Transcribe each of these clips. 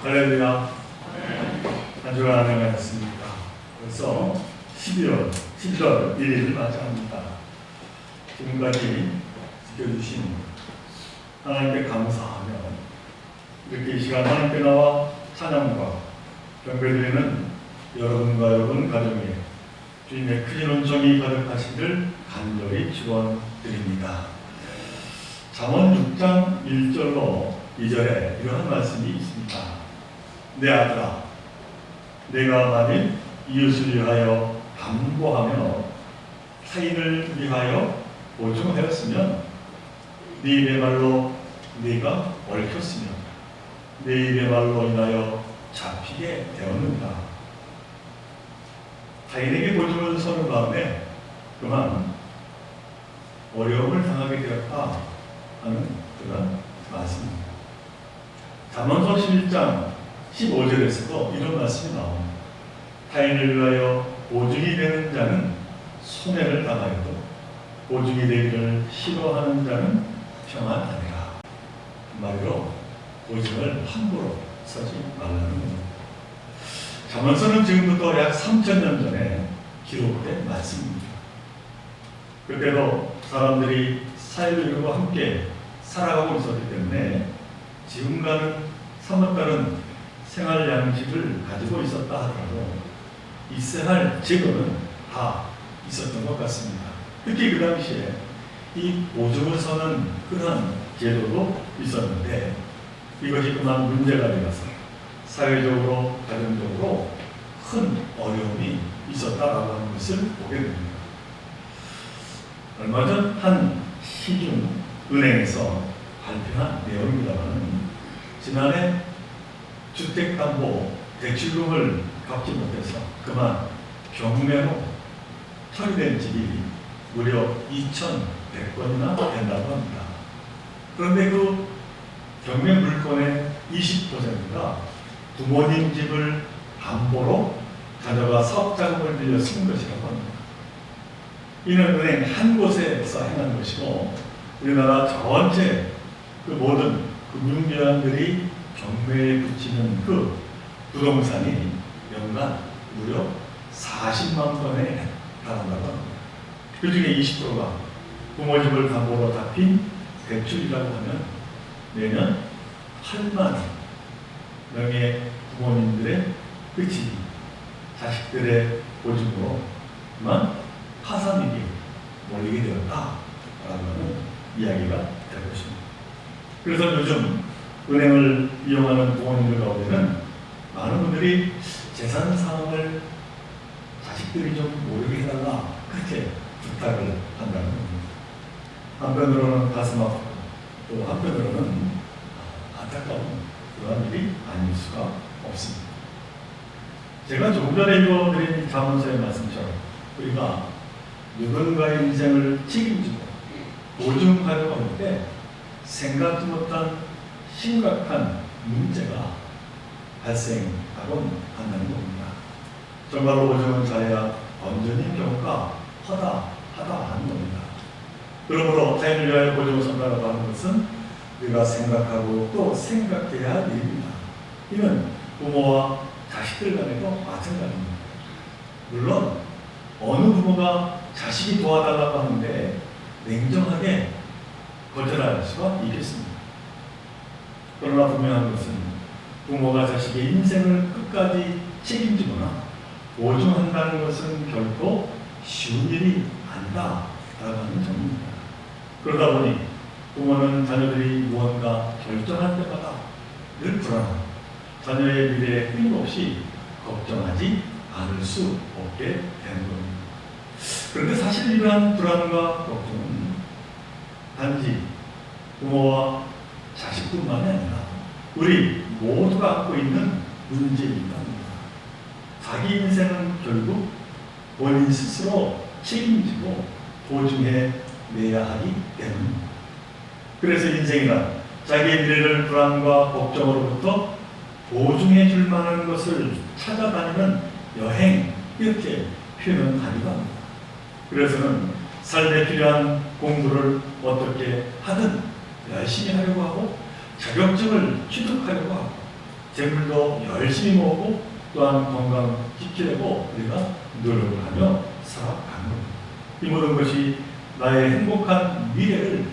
할렐루야. 한 주간 안녕하셨습니까? 벌써 11월 1일을 맞이합니다. 지금까지 지켜주신 하나님께 감사하며 이렇게 이 시간 하나님께 나와 찬양과 경배드리는 여러분과 여러분 가정에 주님의 크신 은총이 가득하시길 간절히 축원드립니다. 잠언 6장 1절로 2절에 이러한 말씀이 있습니다. 내 아들아, 내가 만일 이웃을 위하여 담보하며 타인을 위하여 보증하였으면 네 입의 말로 네가 얽혔으며 내 입의 말로 인하여 잡히게 되었는가. 타인에게 보증을 서는 다음에 그만 어려움을 당하게 되었다 하는 그런 말씀입니다. 잠언서 11장 15절에서도 이런 말씀이 나옵니다. 타인을 위하여 보증이 되는 자는 손해를 당하여도 보증이 되기를 싫어하는 자는 평안하리라. 말로 보증을 함부로 서지 말라는 겁니다. 잠언서는 지금부터 약 3000년 전에 기록된 말씀입니다. 그때도 사람들이 사회를 이루고 함께 살아가고 있었기 때문에 지금과는 사뭇 다른 생활 양식을 가지고 있었다 하더라도 있어야 할 제도는 다 있었던 것 같습니다. 특히 그 당시에 이 보증을 서는 그런 제도도 있었는데 이것이 그만 문제가 되어서 사회적으로, 가정적으로 큰 어려움이 있었다라고 하는 것을 보게 됩니다. 얼마 전 한 시중은행에서 발표한 내용입니다만 지난해 주택담보 대출금을 갚지 못해서 그만 경매로 처리된 집이 무려 2100건이나 된다고 합니다. 그런데 그 경매 물건의 20%가 부모님 집을 담보로 가져가 사업자금을 빌려 쓴 것이라고 합니다. 이는 은행 한 곳에서 행한 것이고 우리나라 전체 그 모든 금융기관들이 경매에 붙이는 그 부동산이 연간 무려 40만 건에 달한다고 합니다. 그 중에 20%가 부모 집을 담보로 잡힌 대출이라고 하면 매년 8만 명의 부모님들의 그 집이 자식들의 보증으로만 파산위기에 몰리게 되었다라고 하는 이야기가 될 것입니다. 그래서 요즘 은행을 이용하는 부모님들 가운데는 많은 분들이 재산 상황을 자식들이 좀 모르게 해달라 그렇게 부탁을 한다는 겁니다. 한편으로는 가슴 아프고 또 한편으로는 안타까운 그러한 일이 아닐 수가 없습니다. 제가 조금 전에 읽어드린 잠언서의 말씀처럼 우리가 누군가의 인생을 책임지고 보증하려고 할 때 생각지 못한 심각한 문제가 발생하곤 한다는 겁니다. 정말로 보증을 잘해야 건전인 경우가 허다하다는 겁니다. 그러므로 타인을 위하여 보증을 선다라고 하는 것은 우리가 생각하고 또 생각해야 할 일입니다. 이는 부모와 자식들 간에도 마찬가지입니다. 물론 어느 부모가 자식이 도와달라고 하는데 냉정하게 거절할 수가 있겠습니다. 그러나 분명한 것은 부모가 자식의 인생을 끝까지 책임지거나 보증한다는 것은 결코 쉬운 일이 아니다라고 하는 점입니다. 그러다 보니 부모는 자녀들이 무언가 결정할 때마다 늘 불안하고 자녀의 미래에 끊임없이 걱정하지 않을 수 없게 되는 겁니다. 그런데 사실 이러한 불안과 걱정은 단지 부모와 자식뿐만이 아니라 우리 모두가 갖고 있는 문제이기도 합니다. 자기 인생은 결국 본인 스스로 책임지고 보증해 내야 하기 때문입니다. 그래서 인생이란 자기의 미래를 불안과 걱정으로부터 보증해 줄 만한 것을 찾아다니는 여행 이렇게 표현하기도 합니다. 그래서는 삶에 필요한 공부를 어떻게 하든 열심히 하려고 하고 자격증을 취득하려고 하고 재물도 열심히 모으고 또한 건강 지키려고 우리가 노력을 하며 살아가는 겁니다. 이 모든 것이 나의 행복한 미래를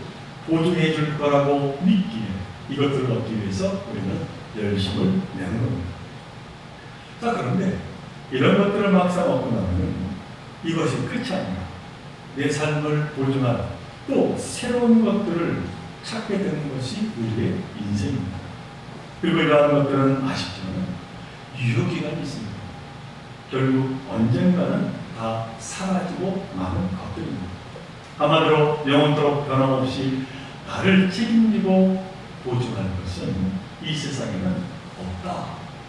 보증해 줄 거라고 믿기에 이것들을 얻기 위해서 우리는 열심을 내는 겁니다. 자, 그런데 이런 것들을 막상 얻고 나면 이것이 끝이 아니라 내 삶을 보증할 또 새로운 것들을 찾게 되는 것이 우리의 인생입니다. 그리고 이러한 것들은 아쉽지만 유효기간이 있습니다. 결국 언젠가는 다 사라지고 마는 것들입니다. 한마디로 영원토록 변함없이 나를 책임지고 보증할 것은 이 세상에는 없다.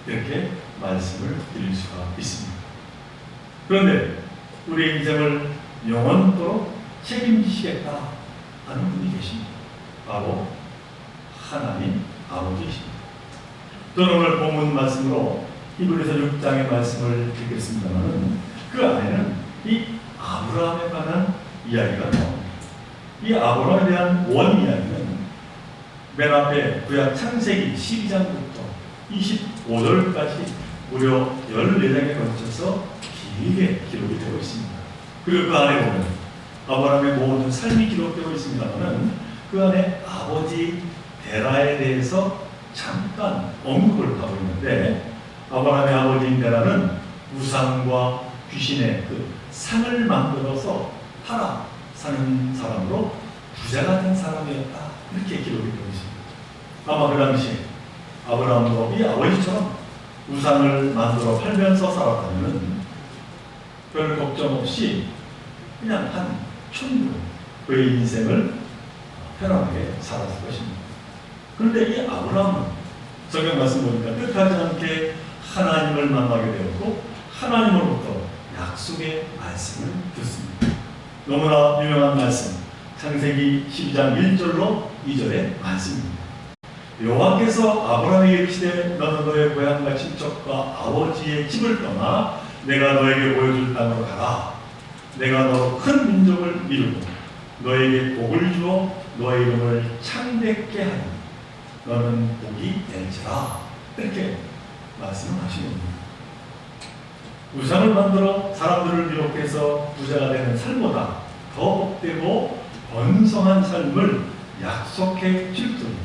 이렇게 말씀을 드릴 수가 있습니다. 그런데 우리 인생을 영원토록 책임지시겠다 하는 분이 계십니다. 바로 하나님 아버지이십니다. 저는 오늘 본문 말씀으로 히브리서 6장의 말씀을 읽겠습니다만 그 안에는 이 아브라함에 관한 이야기가 나옵니다. 이 아브라함에 대한 원 이야기는 맨 앞에 구약 창세기 12장부터 25절까지 무려 14장에 걸쳐서 길게 기록이 되고 있습니다. 그리고 그 안에 보면 아브라함의 모든 삶이 기록되고 있습니다만 그 안에 아버지 데라에 대해서 잠깐 언급을 하고 있는데 아브라함의 아버지인 데라는 우상과 귀신의 그 상을 만들어서 팔아 사는 사람으로 부자가 된 사람이었다. 이렇게 기록이 되고 있습니다. 아마 그 당시 아브라함도 이 아버지처럼 우상을 만들어 팔면서 살았다면 별 걱정 없이 그냥 한 촌으로 그의 인생을 편안하게 살았을 것입니다. 그런데 이 아브라함은 성경 말씀 보니까 뜻하지 않게 하나님을 만나게 되었고 하나님으로부터 약속의 말씀을 듣습니다. 너무나 유명한 말씀 창세기 12장 1절로 2절의 말씀입니다. 여호와께서 아브라함에게 이르시되 너는 너의 고향과 친척과 아버지의 집을 떠나 내가 너에게 보여줄 땅으로 가라. 내가 너로 큰 민족을 이루고 너에게 복을 주어 너의 이름을 창대케 하리. 너는 복이 될지라. 이렇게 말씀을 하시는 겁니다. 우상을 만들어 사람들을 미혹해서 부자가 되는 삶보다 더 복되고 번성한 삶을 약속해 줄 테니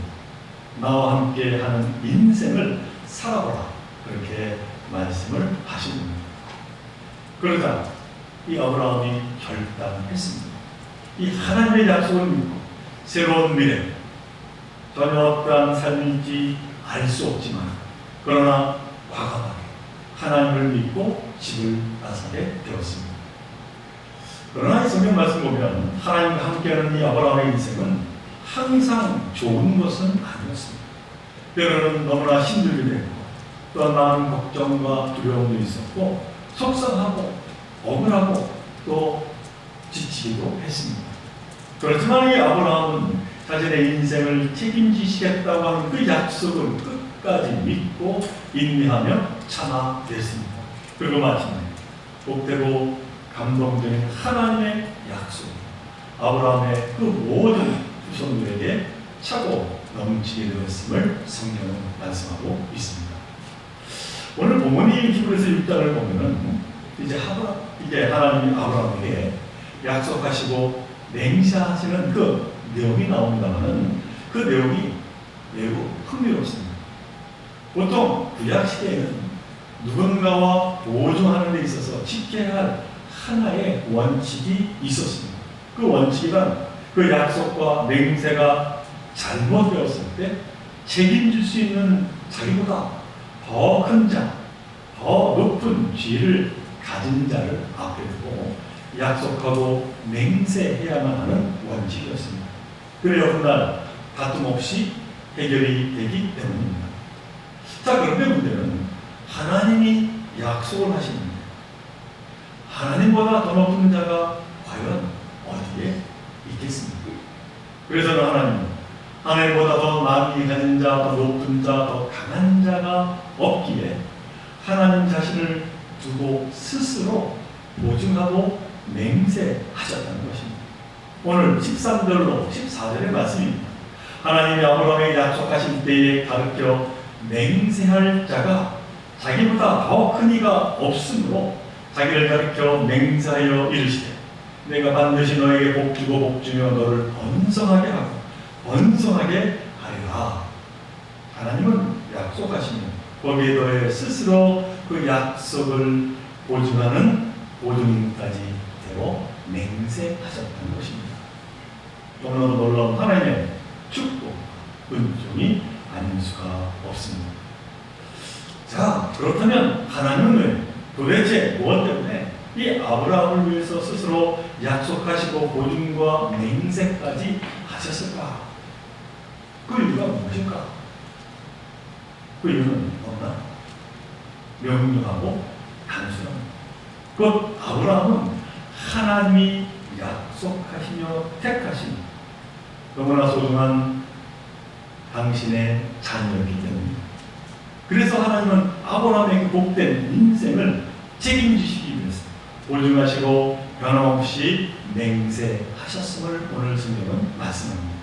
나와 함께 하는 인생을 살아보라. 그렇게 말씀을 하십니다. 그러자 이 아브라함이 결단했습니다. 이 하나님의 약속을 믿고 새로운 미래, 전혀 어떠한 삶인지 알 수 없지만 그러나 과감하게 하나님을 믿고 집을 나서게 되었습니다. 그러나 이 성경 말씀 보면 하나님과 함께하는 이 아브라함의 인생은 항상 좋은 것은 아니었습니다. 때로는 너무나 힘들게 되고 또한 많은 걱정과 두려움도 있었고 속상하고 억울하고 또 지치기도 했습니다. 그렇지만 이 아브라함은 자신의 인생을 책임지시겠다고 하는 그 약속을 끝까지 믿고 인내하며 참아냈습니다. 그리고 마침내 복되고 감동적인 하나님의 약속, 아브라함의 그 모든 후손들에게 차고 넘치게 되었음을 성경은 말씀하고 있습니다. 오늘 본문이 히브리서 6장을 보면은 이제 하나님이 아브라함에게 약속하시고 맹세하시는 그 내용이 나옵니다만은 그 내용이 매우 흥미롭습니다. 보통 구약 시대에는 누군가와 보증하는 데 있어서 지켜야 할 하나의 원칙이 있었습니다. 그 원칙이란 그 약속과 맹세가 잘못되었을 때 책임질 수 있는 자기보다 더 큰 자, 더 높은 지위를 가진 자를 앞에 두고 약속하고 맹세해야만 하는 원칙이었습니다. 그래야 훗날 다툼 없이 해결이 되기 때문입니다. 자, 그런데 문제는 하나님이 약속을 하십니다. 하나님보다 더 높은 자가 과연 어디에 있겠습니까? 그래서 하나님보다 더 남이 가진 자, 더 높은 자, 더 강한 자가 없기에 하나님 자신을 두고 스스로 보증하고 맹세하셨다는 것입니다. 오늘 13절로 14절의 말씀입니다. 하나님이 아브라함에게 약속하신 때에 가르쳐 맹세할 자가 자기보다 더 큰 이가 없으므로 자기를 가리켜 맹세하여 이르시되 내가 반드시 너에게 복주고 복주며 너를 번성하게 하고 번성하게 하리라. 하나님은 약속하시며 거기에 더해 스스로 그 약속을 보증하는 보증인까지 되어 맹세하셨다는 것입니다. 너무나 놀라운 하나님의 축복, 은총이 아닐 수가 없습니다. 자, 그렇다면 하나님은 도대체 무엇 때문에 이 아브라함을 위해서 스스로 약속하시고 보증과 맹세까지 하셨을까? 그 이유가 무엇일까? 그 이유는 너무나 명료하고 단순합니다. 곧 아브라함은 하나님이 약속하시며 택하신 너무나 소중한 당신의 자녀이기 때문입니다. 그래서 하나님은 아브라함에게 복된 인생을 책임지시기 위해서 보증하시고 변함없이 맹세하셨음을 오늘 성경은 말씀합니다.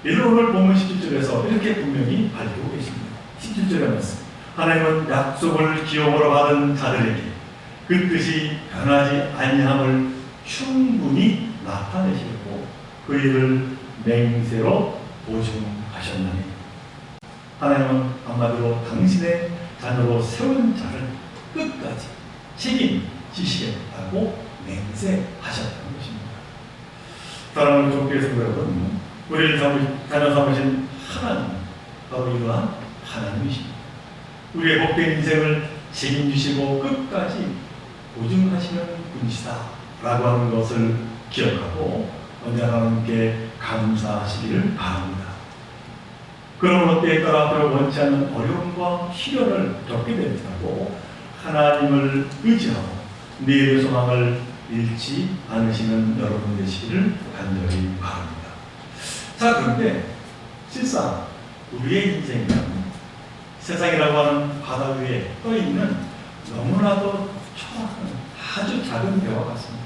이를 오늘 본문 17절에서 이렇게 분명히 밝히고 계십니다. 17절에 말씀. 하나님은 약속을 기업으로 받은 자들에게 그 뜻이 변하지 아니함을 충분히 나타내시고 그 일을 맹세로 보증하셨나니 하나님은 한마디로 당신의 자녀로 세운 자를 끝까지 책임지시겠다고 맹세하셨다는 것입니다. 사랑하는 종교의 성도 여러분, 우리를 자녀 삼으신 하나님, 바로 이러한 하나님이십니다. 우리의 복된 인생을 책임지시고 끝까지 보증하시는 분이시다 라고 하는 것을 기억하고 언제나 하나님께 감사하시기를 바랍니다. 그러므로 때에 따라 앞으로 원치 않는 어려움과 시련을 겪게 될지라도 하나님을 의지하고 내일의 소망을 잃지 않으시는 여러분 되시기를 간절히 바랍니다. 자, 그런데 실상 우리의 인생이란 세상이라고 하는 바다 위에 떠있는 너무나도 초라한 아주 작은 배와 같습니다.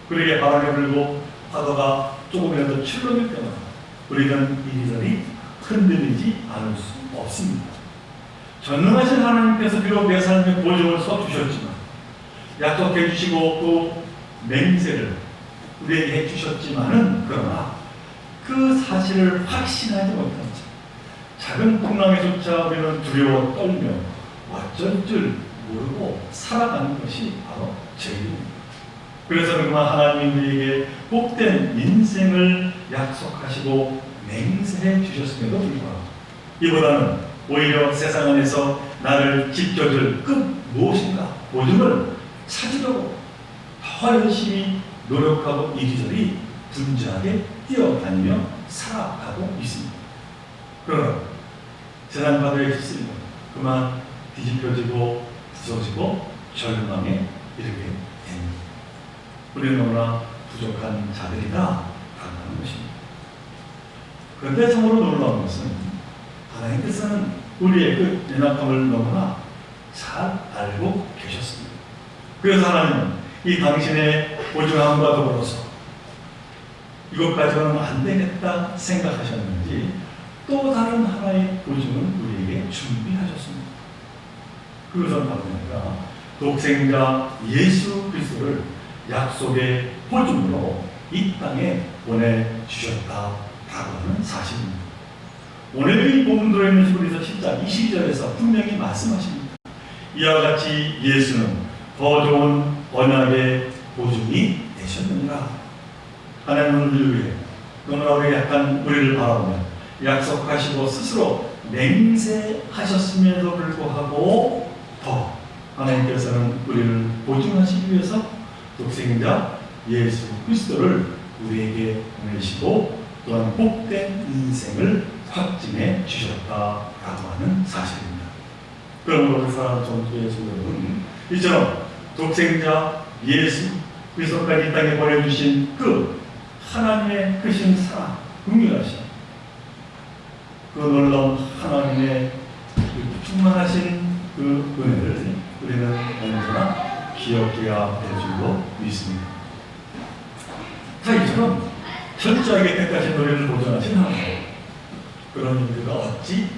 그러게 바람이 불고 파도가 조금이라도 출렁일 때마다 우리는 이리저리 흔들리지 않을 수 없습니다. 전능하신 하나님께서 비록 내 삶의 보증을 써주셨지만 약속해 주시고 그 맹세를 우리에게 해주셨지만은 그러나 그 사실을 확신하지 못한 채 작은 풍랑에조차 우리는 두려워 떨며 어쩔 줄 모르고 살아가는 것이 바로 죄입니다. 그래서 그만 하나님이 우리에게 복된 인생을 약속하시고 맹세해 주셨음에도 불구하고 이보다는 오히려 세상 안에서 나를 지켜줄 그 무엇인가 보증을 찾으려고 더 열심히 노력하고 이리저리 분주하게 뛰어다니며 살아가고 있습니다. 그러나 세상 바다에 휩쓸려 그만 뒤집혀지고 부서지고 절망에 이르게 됩니다. 우리는 너무나 부족한 자들이다 라는 것입니다. 그런데 참으로 놀라운 것은 하나님께서는 우리의 그 연약함을 너무나 잘 알고 계셨습니다. 그래서 하나님은 이 당신의 보증함과 더불어서 이것까지는 안 되겠다 생각하셨는지 또 다른 하나의 보증을 우리에게 준비하셨습니다. 그것은 바로 뭐냐? 독생자 예수 그리스도를 약속의 보증으로 이 땅에 보내주셨다라고 하는 사실입니다. 오늘 이 본문 들어있는 히브리서 10장 22절에서 분명히 말씀하십니다. 이와 같이 예수는 더 좋은 언약의 보증이 되셨느니라. 하나님은 우리를 위해 너무나 우리 약간 우리를 바라보며 약속하시고 스스로 맹세하셨음에도 불구하고 더 하나님께서는 우리를 보증하시기 위해서 독생자 예수 그리스도를 우리에게 보내시고 또한 복된 인생을 확증해 주셨다라고 하는 사실입니다. 그러므로 사랑하는 성도의 여러분, 이처럼 독생자 예수 그리스도까지 이 땅에 보내주신 그 하나님의 크신 사랑, 긍휼하심, 그 놀라운 하나님의 충만하신 그 은혜를 우리는 언제나 기억해야 될 줄로 믿습니다. 자, 이처럼 철저하게 택하신 우리를 보존하신 하나님, 그런 일들과 어찌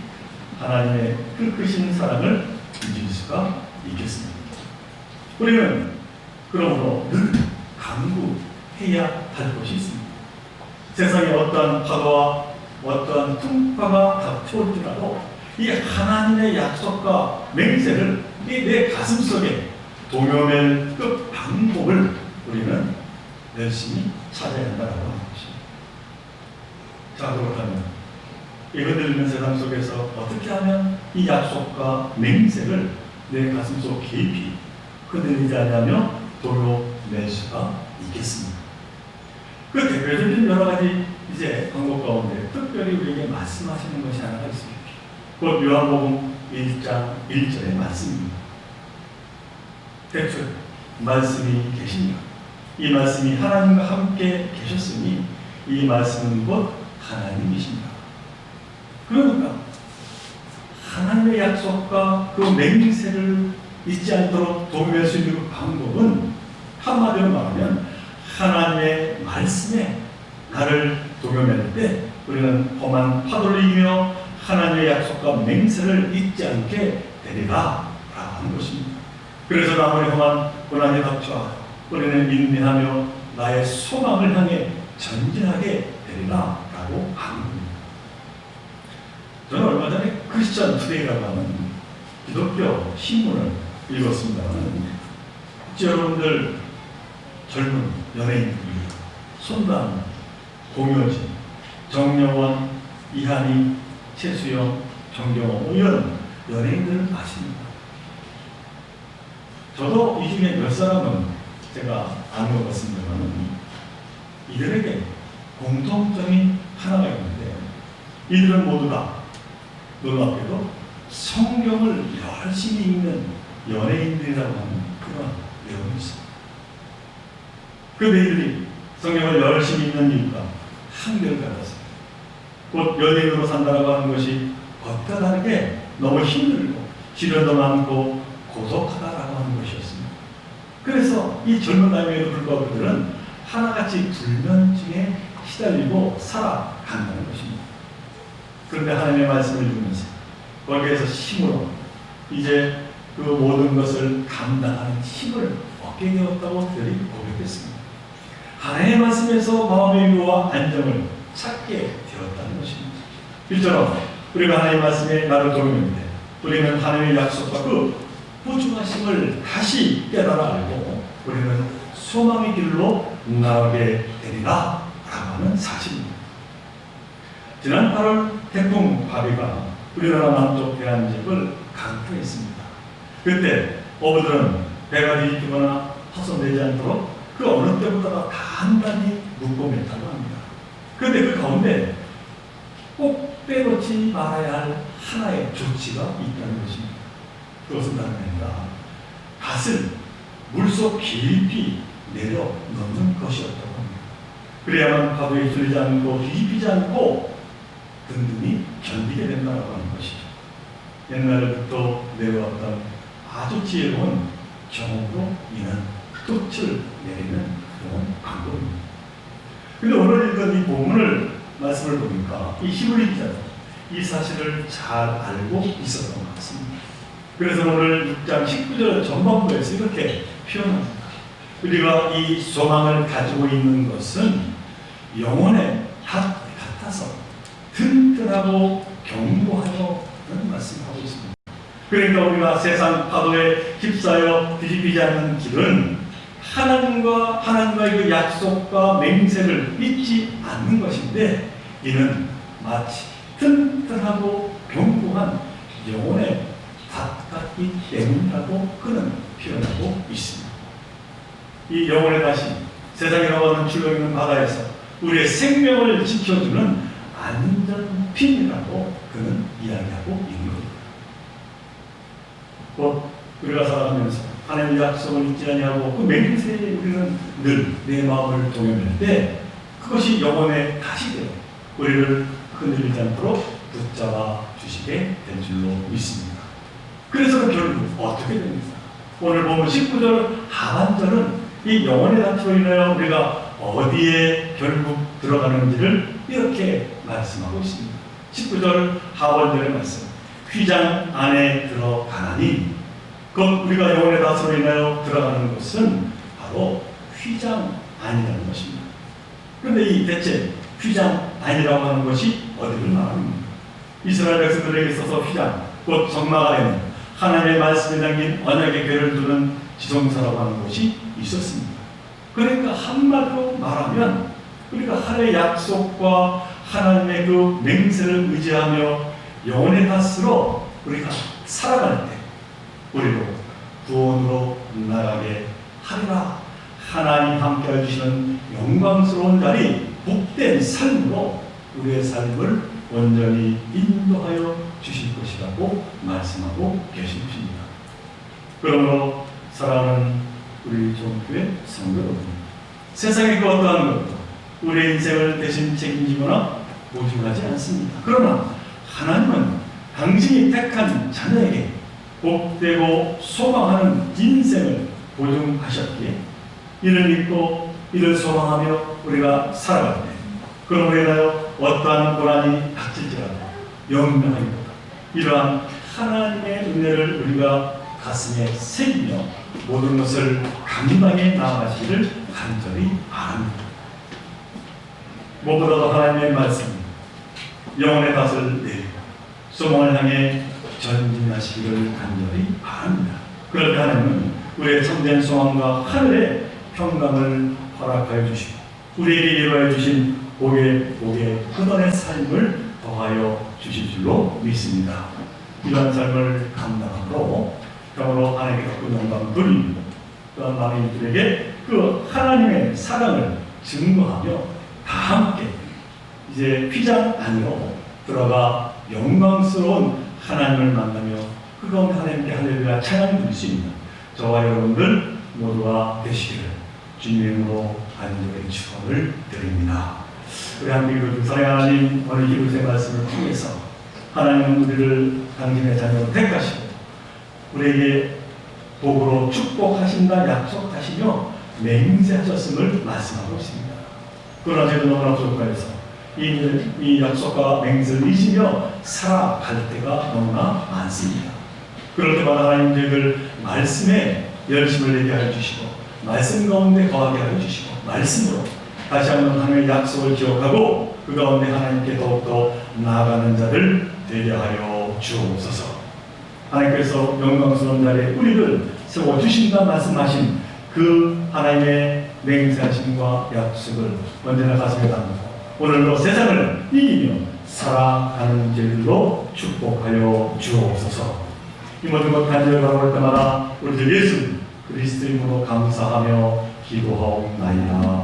하나님의 그 크신 사랑을 잊을 수가 있겠습니까? 우리는 그러므로 늘 간구해야 할 것이 있습니다. 세상에 어떠한 파도와 어떠한 풍파가 닥쳐올지라도 이 하나님의 약속과 맹세를 내 가슴 속에 동요맬 그 방법을 우리는 열심히 찾아야 한다고 하는 것입니다. 자, 그렇다면 이 흔들리는 세상 속에서 어떻게 하면 이 약속과 맹세를 내 가슴 속 깊이 흔들리지 않으며 동요맬 수가 있겠습니다. 그 대표적인 여러 가지 이제 방법 가운데 특별히 우리에게 말씀하시는 것이 하나가 있습니다. 곧 요한복음 1장 1절의 말씀입니다. 대출 말씀이 계십니다. 이 말씀이 하나님과 함께 계셨으니 이 말씀은 곧 하나님이십니다. 그러니까 하나님의 약속과 그 맹세를 잊지 않도록 동요할 수 있는 방법은 한마디로 말하면 하나님의 말씀에 나를 동요할 때 우리는 험한 파도를 이기며 하나님의 약속과 맹세를 잊지 않게 되리라 라고 하는 것입니다. 그래서 아무리 험한 고난이 닥쳐 우리는 인내하며 나의 소망을 향해 전진하게 되리라 라고 하는 겁니다. 저는 얼마 전에 크리스천 투데이라고 하는 기독교 신문을 읽었습니다만 여러분들 젊은 연예인들이 손담, 공효진, 정여원, 이한희, 최수영, 정경호 이런 연예인들을 아십니다. 저도 이 중에 몇 사람은 제가 안 먹었습니다만 이들에게 공통점이 하나가 있는데 이들은 모두 다 놀랍게도 성경을 열심히 읽는 연예인들이라고 하는 그런 내용이 있습니다. 그런데 이들이 성경을 열심히 읽는 이유가 한결같았습니다. 곧 연예인으로 산다라고 하는 것이 겉과 다르게 너무 힘들고 시련도 많고 고독하다라고 하는 것이었습니다. 그래서 이 젊은 나이에도 불구하고 그들은 하나같이 불면증에 시달리고 살아간다는 것입니다. 그런데 하나님의 말씀을 읽으면서 거기에서 힘으로 이제 그 모든 것을 감당하는 힘을 얻게 되었다고 그들이 고백했습니다. 하나님의 말씀에서 마음의 위로와 안정을 찾게 되었다는 것입니다. 이처럼 우리가 하나님의 말씀에 나를 동요할 때 우리는 하나님의 약속과 그 부중하심을 다시 깨달아 알고 우리는 소망의 길로 나아가게 되리라 라고 하는 사실입니다. 지난 8월 태풍 바비가 우리나라 남쪽 대한 지역을 강타했습니다. 그때 어부들은 배가 뒤집히거나 파손되지 않도록 그 어느 때보다 단단히 묶고 맸다고 합니다. 그런데 그 가운데 꼭 빼놓지 말아야 할 하나의 조치가 있다는 것입니다. 그것은 다름 아니라 밭을 물속 깊이 내려 넣는 것이었다고 합니다. 그래야만 파도에 휘둘리지 않고 뒤집히지 않고 든든히 견디게 된다고 하는 것이죠. 옛날부터 내려왔던 아주 지혜로운 경험으로 인한 끝을 내리는 그런 방법입니다. 그런데 오늘 읽은 이 본문을 말씀을 보니까 이 히브리 기자는 이 사실을 잘 알고 있었던 것 같습니다. 그래서 오늘 6장 19절 전반부에서 이렇게 표현합니다. 우리가 이 소망을 가지고 있는 것은 영혼의 밭 같아서 튼튼하고 견고하여는 말씀하고 있습니다. 그러니까 우리가 세상 파도에 휩싸여 뒤집히지 않는 길은 하나님과의 그 약속과 맹세를 잊지 않는 것인데 이는 마치 튼튼하고 견고한 영혼의 밭 같기 때문이라고 그는 표현하고 있습니다. 이 영혼의 밭이 세상이라고 하는 출렁 있는 바다에서 우리의 생명을 지켜주는 안전핀이라고 그는 이야기하고 있는 겁니다. 곧 우리가 살아가면서 하나님의 약속을 잊지 아니하고 그 맹세에 우리는 늘 내 마음을 동요할 때 그것이 영혼의 밭이 되어 우리를 흔들리지 않도록 붙잡아 주시게 될 줄로 믿습니다. 그래서 결국 어떻게 됩니까? 오늘 보면 19절 하반절은 이 영혼의 밭으로 인하여 우리가 어디에 결국 들어가는지를 이렇게 말씀하고 있습니다. 19절 하반절의 말씀. 휘장 안에 들어가나니, 그 우리가 영혼의 다스로 인하여 들어가는 것은 바로 휘장 안이라는 것입니다. 그런데 이 대체 휘장 안이라고 하는 것이 어디를 말합니까? 이스라엘 백성들에게 있어서 휘장, 곧 정막 안에는 하나님의 말씀에 담긴 언약의 궤를 두는 지성소라고 하는 것이 있었습니다. 그러니까 한마디로 말하면 우리가 하나님의 약속과 하나님의 그 맹세를 의지하며 영혼의 다스로 우리가 살아갈 때 우리로 구원으로 나가게 하리라. 하나님 함께 해주시는 영광스러운 자리, 복된 삶으로 우리의 삶을 온전히 인도하여 주실 것이라고 말씀하고 계신 것입니다. 그러므로 사랑하는 우리 종교의 성도 여러분, 세상의 그 어떠한 것도 우리의 인생을 대신 책임지거나 보증하지 않습니다. 그러나 하나님은 당신이 택한 자녀에게 복되고 소망하는 인생을 보증하셨기에 이를 믿고 이를 소망하며 우리가 살아갈 때 그러므로 인하여 어떠한 고난이 닥칠지라도 영명하기보다 이러한 하나님의 은혜를 우리가 가슴에 새기며 모든 것을 감당해 나아가시기를 간절히 바랍니다. 무엇보다도 하나님의 말씀, 영혼의 닷을 내리고 소망을 향해 전진하시기를 간절히 바랍니다. 그럴 때 하나님은 우리의 참된 소망과 하늘의 평강을 허락하여 주시고 우리에게 예로해 주신 복의 끝없는 삶을 더하여 주실 줄로 믿습니다. 이러한 삶을 감당함으로 평으로 하나님께 그 영광을 돌리고 또한 많은 이들에게 그 하나님의 사랑을 증거하며 다 함께 이제 휘장 안으로 들어가 영광스러운 하나님을 만나며 그 가운데 하나님께 할렐루야 찬양을 드릴 수 있는 저와 여러분들 모두가 되시기를 주님의 이름으로 간절히 축원을 드립니다. 우리 함께 이루어진 사랑의 하나님, 오늘 히브리서의 말씀을 통해서 하나님은 우리를 당신의 자녀로 택하시고 우리에게 복으로 축복하신다 약속하시며 맹세하셨음을 말씀하고 있습니다. 그러나 저희도 너무나 부족하여서 이 약속과 맹세를 잊으며 살아갈 때가 너무나 많습니다. 그럴 때마다 하나님 저희들 말씀에 열심을 내게 하여 주시고 말씀 가운데 거하게 하여 주시고 말씀으로 다시 한번 하나님의 약속을 기억하고 그 가운데 하나님께 더욱더 나아가는 자들 되게 하여 주옵소서. 하나님께서 영광스러운 자리에 우리를 세워주신다 말씀하신 그 하나님의 맹세하심과 약속을 언제나 가슴에 담고 오늘도 세상을 이기며 살아가는 길로 축복하여 주옵소서. 이 모든 것 간절히 바라볼 때마다 우리 주 예수 그리스도 이름으로 감사하며 기도하옵나이다.